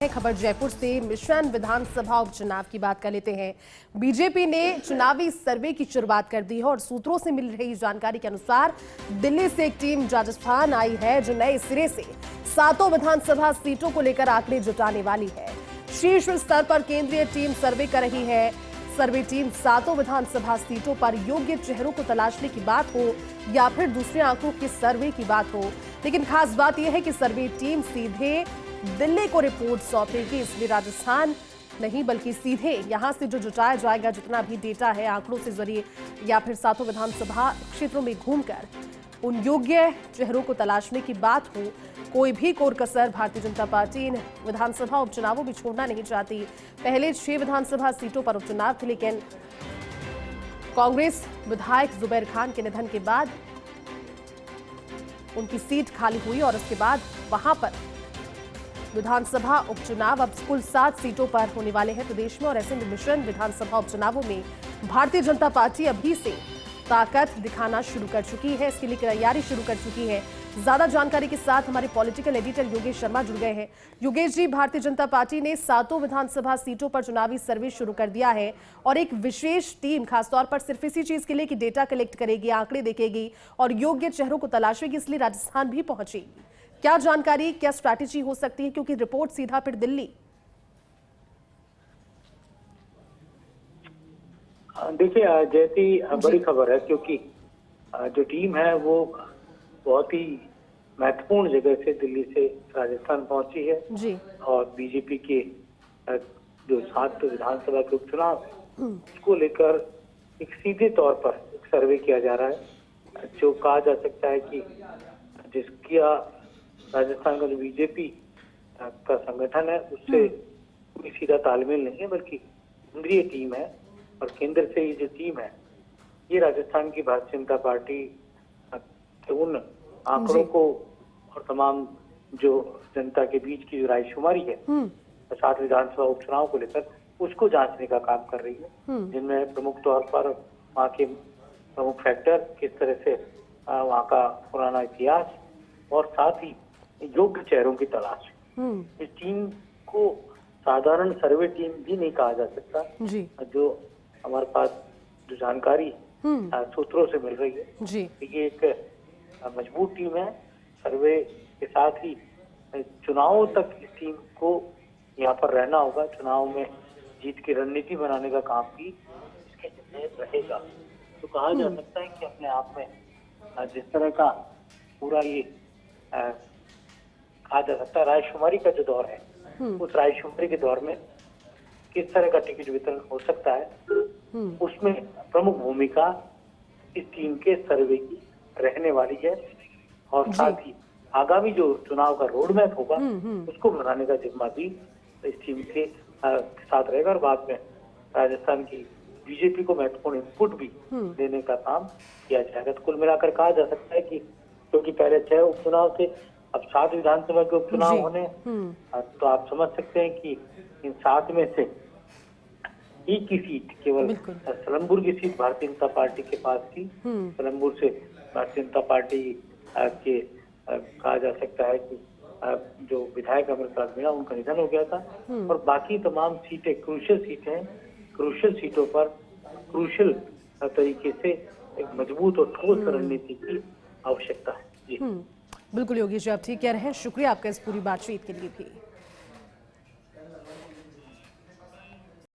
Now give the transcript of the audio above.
खबर जयपुर से मिशन विधानसभा उपचुनाव की बात कर लेते हैं। बीजेपी ने चुनावी सर्वे की शुरुआत कर दी है और सूत्रों से मिल रही जानकारी के अनुसार दिल्ली से एक टीम राजस्थान आई है जो नए सिरे से 7 विधानसभा सीटों को लेकर आंकड़े जुटाने वाली है। शीर्ष स्तर पर केंद्रीय टीम सर्वे कर रही है। सर्वे टीम 7 विधानसभा सीटों पर योग्य चेहरों को तलाशने की बात हो या फिर दूसरे आंकड़ों के सर्वे की बात हो, लेकिन खास बात यह है कि सर्वे टीम सीधे दिल्ली को रिपोर्ट सौंपेगी। इसलिए राजस्थान नहीं बल्कि सीधे यहां से जो जुटाया जाएगा, जितना भी डेटा है आंकड़ों से जरिए या फिर 7 विधानसभा क्षेत्रों में घूमकर उन योग्य चेहरों को तलाशने की बात हो, कोई भी कोर कसर भारतीय जनता पार्टी इन विधानसभा उपचुनावों में छोड़ना नहीं चाहती। पहले 6 विधानसभा सीटों पर उपचुनाव थे, लेकिन कांग्रेस विधायक जुबैर खान के निधन के बाद उनकी सीट खाली हुई और उसके बाद वहां पर विधानसभा उपचुनाव अब कुल 7 सीटों पर होने वाले हैं प्रदेश में। और ऐसे में मिशन विधानसभा उपचुनावों में भारतीय जनता पार्टी अभी से ताकत दिखाना शुरू कर चुकी है, इसके लिए तैयारी शुरू कर चुकी है। ज्यादा जानकारी के साथ हमारे पॉलिटिकल एडिटर योगेश शर्मा जुड़ गए हैं। योगेश जी, भारतीय जनता पार्टी ने 7 विधानसभा सीटों पर चुनावी सर्वे शुरू कर दिया है और एक विशेष टीम खासतौर पर सिर्फ इसी चीज के लिए कि डेटा कलेक्ट करेगी, आंकड़े देखेगी और योग्य चेहरों को तलाशेगी, इसलिए राजस्थान भी पहुंचेगी। क्या जानकारी, क्या स्ट्रैटेजी हो सकती है, क्योंकि रिपोर्ट सीधा फिर दिल्ली? देखिए जैसी बड़ी खबर है, क्योंकि जो टीम है वो बहुत ही महत्वपूर्ण जगह से दिल्ली से राजस्थान पहुंची है जी। और बीजेपी के जो 7 विधानसभा के उपचुनाव है उसको लेकर एक सीधे तौर पर एक सर्वे किया जा रहा है, जो कहा जा सकता है कि जिसका राजस्थान का जो बीजेपी का संगठन है उससे कोई सीधा तालमेल नहीं है, बल्कि केंद्रीय टीम है। और केंद्र से ये जो टीम है ये राजस्थान की भारतीय जनता पार्टी के उन आंकड़ों को और तमाम जो जनता के बीच की जो रायशुमारी है 7 विधानसभा उपचुनाव को लेकर उसको जांचने का काम कर रही है, जिनमें प्रमुख तौर पर वहाँ के प्रमुख फैक्टर, किस तरह से वहाँ का पुराना इतिहास और साथ ही योग्य चेहरों की तलाश। इस टीम को साधारण सर्वे टीम भी नहीं कहा जा सकता जी। जो हमारे पास जो जानकारी सूत्रों से मिल रही है जी। ये एक मजबूत टीम है। सर्वे के साथ ही चुनावों तक इस टीम को यहाँ पर रहना होगा। चुनाव में जीत की रणनीति बनाने का काम भी इसके जिम्मे रहेगा। तो कहा जा सकता है कि अपने आप में जिस तरह का पूरा ये कहा जा सकता है रायशुमारी का जो दौर है, उस रायशुमारी के दौर में किस तरह का टिकट वितरण हो सकता है, उसमें प्रमुख भूमिका इस टीम के सर्वे की रहने वाली है। और साथ ही आगामी जो चुनाव का रोड मैप होगा उसको बनाने का जिम्मा भी इस टीम के साथ रहेगा। और बाद में राजस्थान की बीजेपी को महत्वपूर्ण इनपुट भी देने का काम किया जाएगा। तो कुल मिलाकर कहा जा सकता है कि क्योंकि पहले 6 उपचुनाव थे, अब 7 विधानसभा के उपचुनाव होने, तो आप समझ सकते हैं कि इन 7 में से एक ही सीट, केवल सलमपुर की सीट भारतीय जनता पार्टी के पास थी। सलमपुर से भारतीय जनता पार्टी के कहा जा सकता है कि जो विधायक अमृतलाल मीणा, उनका निधन हो गया था। और बाकी तमाम सीटें क्रूशियल सीटें हैं। क्रूशियल सीटों पर क्रूशियल तरीके से एक मजबूत और ठोस रणनीति की आवश्यकता है जी। बिल्कुल योगेश जी, आप ठीक कह रहे हैं। शुक्रिया आपका इस पूरी बातचीत के लिए भी।